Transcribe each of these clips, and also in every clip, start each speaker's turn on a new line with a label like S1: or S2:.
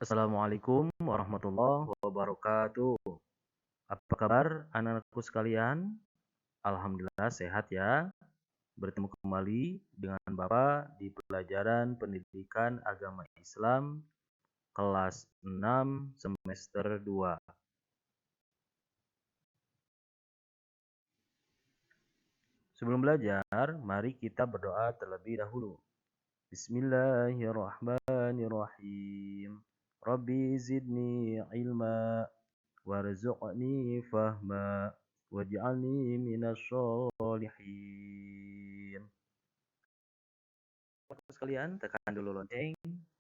S1: Assalamualaikum warahmatullahi wabarakatuh. Apa kabar anak-anakku sekalian? Alhamdulillah sehat ya. Bertemu kembali dengan Bapak di pelajaran Pendidikan Agama Islam kelas 6 semester 2. Sebelum belajar, mari kita berdoa terlebih dahulu. Bismillahirrahmanirrahim. Rabbi zidni ilma warzuqni fahma waj'alni minasyolihin. Teman-teman sekalian, tekan dulu lonceng,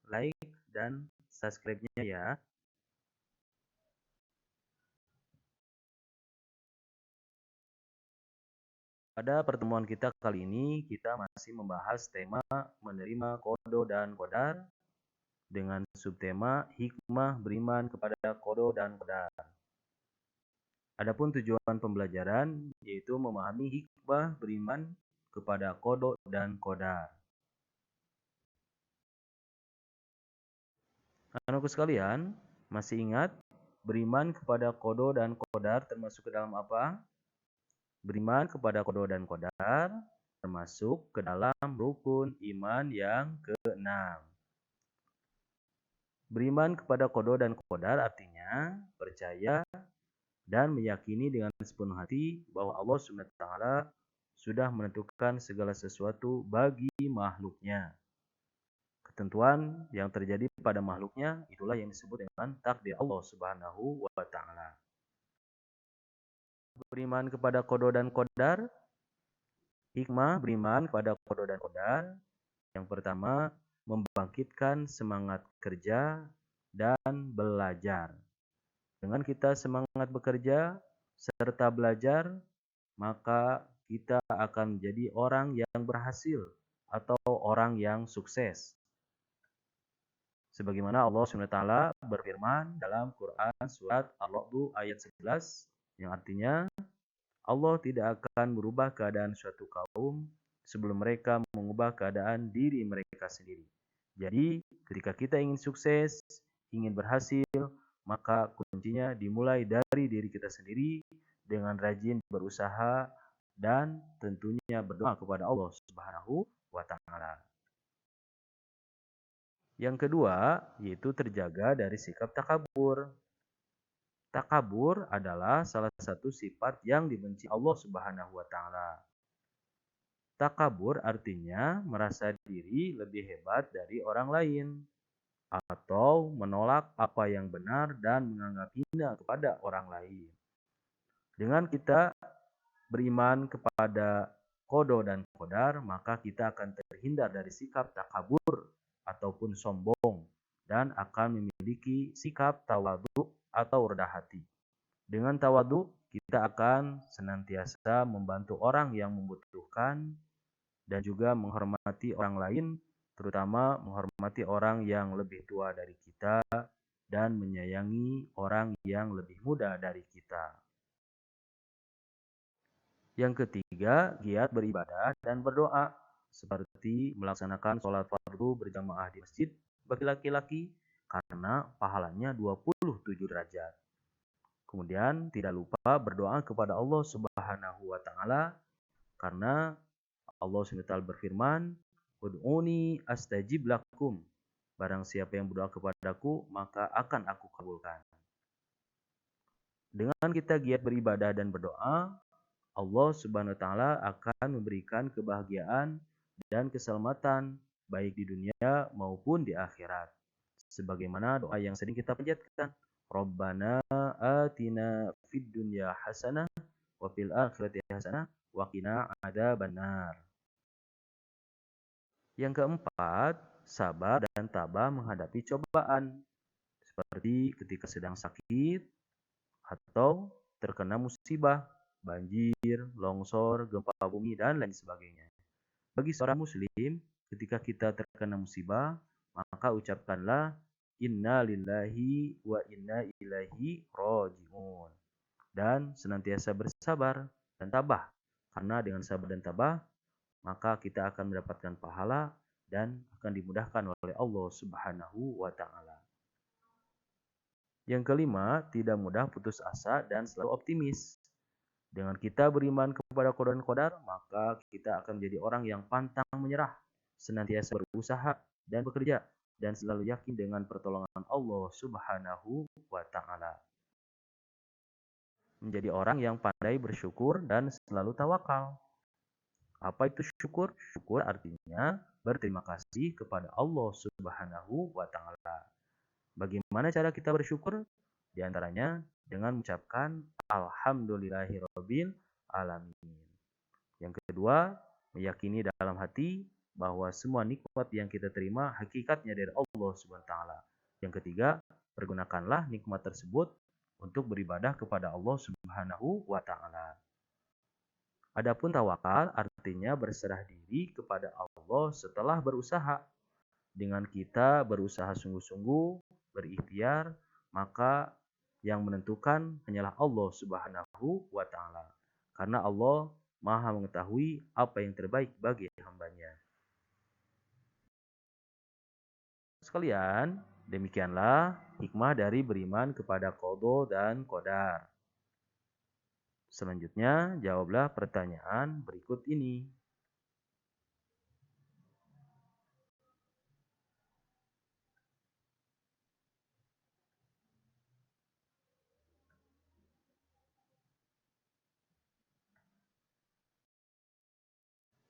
S1: like, dan subscribe-nya ya. Pada pertemuan kita kali ini, kita masih membahas tema menerima kodo dan kodar dengan subtema hikmah beriman kepada kodo dan kodar. Adapun tujuan pembelajaran yaitu memahami hikmah beriman kepada kodo dan kodar. Anak-anakku sekalian, masih ingat beriman kepada kodo dan kodar termasuk ke dalam apa? Beriman kepada kodo dan kodar termasuk ke dalam rukun iman yang ke-6. Beriman kepada kodo dan kodar artinya percaya dan meyakini dengan sepenuh hati bahwa Allah SWT sudah menentukan segala sesuatu bagi makhluknya. Ketentuan yang terjadi pada makhluknya itulah yang disebut dengan takdir Allah Subhanahu wa Ta'ala. Beriman kepada kodo dan kodar, hikmah beriman kepada kodo dan kodar. Yang pertama, membangkitkan semangat kerja dan belajar. Dengan kita semangat bekerja serta belajar, maka kita akan menjadi orang yang berhasil atau orang yang sukses. Sebagaimana Allah SWT berfirman dalam Quran surat Ar-Ra'd ayat 11 yang artinya Allah tidak akan merubah keadaan suatu kaum sebelum mereka mengubah keadaan diri mereka sendiri. Jadi ketika kita ingin sukses, ingin berhasil, maka kuncinya dimulai dari diri kita sendiri dengan rajin berusaha dan tentunya berdoa kepada Allah Subhanahu wa Ta'ala. Yang kedua, yaitu terjaga dari sikap takabur. Takabur adalah salah satu sifat yang dibenci Allah Subhanahu wa Ta'ala. Takabur artinya merasa diri lebih hebat dari orang lain atau menolak apa yang benar dan menganggap hina kepada orang lain. Dengan kita beriman kepada kodo dan kodar, maka kita akan terhindar dari sikap takabur ataupun sombong dan akan memiliki sikap tawadhu atau rendah hati. Dengan tawadhu, kita akan senantiasa membantu orang yang membutuhkan dan juga menghormati orang lain, terutama menghormati orang yang lebih tua dari kita dan menyayangi orang yang lebih muda dari kita. Yang ketiga, giat beribadah dan berdoa, seperti melaksanakan sholat fardu berjamaah di masjid bagi laki-laki karena pahalanya 27 derajat. Kemudian tidak lupa berdoa kepada Allah Subhanahu wa Ta'ala karena Allah SWT berfirman, "Ud'uni astajib lakum." Barang siapa yang berdoa kepadaku, maka akan aku kabulkan. Dengan kita giat beribadah dan berdoa, Allah Subhanahu wa Ta'ala akan memberikan kebahagiaan dan keselamatan baik di dunia maupun di akhirat. Sebagaimana doa yang sering kita panjatkan, Rabbana atina fid dunya hasanah wa fil akhirati hasanah wa qina adzabannar. Yang keempat, sabar dan tabah menghadapi cobaan, seperti ketika sedang sakit atau terkena musibah, banjir, longsor, gempa bumi, dan lain sebagainya. Bagi seorang muslim, ketika kita terkena musibah, maka ucapkanlah inna lillahi wa inna ilaihi raji'un. Dan senantiasa bersabar dan tabah. Karena dengan sabar dan tabah, maka kita akan mendapatkan pahala dan akan dimudahkan oleh Allah Subhanahu wa Ta'ala. Yang kelima, tidak mudah putus asa dan selalu optimis. Dengan kita beriman kepada qada dan qadar, maka kita akan menjadi orang yang pantang menyerah, senantiasa berusaha dan bekerja, dan selalu yakin dengan pertolongan Allah Subhanahu wa Ta'ala. Menjadi orang yang pandai bersyukur dan selalu tawakal. Apa itu syukur? Syukur artinya berterima kasih kepada Allah Subhanahu wa Ta'ala. Bagaimana cara kita bersyukur? Di antaranya dengan mengucapkan Alhamdulillahirabbil alamin. Yang kedua, meyakini dalam hati bahwa semua nikmat yang kita terima hakikatnya dari Allah Subhanahu wa taala. Yang ketiga, pergunakanlah nikmat tersebut untuk beribadah kepada Allah Subhanahu wa taala. Adapun tawakal artinya berserah diri kepada Allah setelah berusaha. Dengan kita berusaha sungguh-sungguh, berikhtiar, maka yang menentukan hanyalah Allah Subhanahu wa taala. Karena Allah Maha mengetahui apa yang terbaik bagi hambanya. Sekalian, demikianlah hikmah dari beriman kepada qada dan qadar. Selanjutnya, jawablah pertanyaan berikut ini.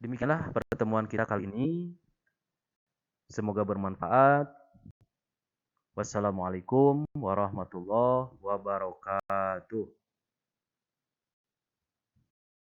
S1: Demikianlah pertemuan kita kali ini. Semoga bermanfaat. Wassalamualaikum warahmatullahi wabarakatuh.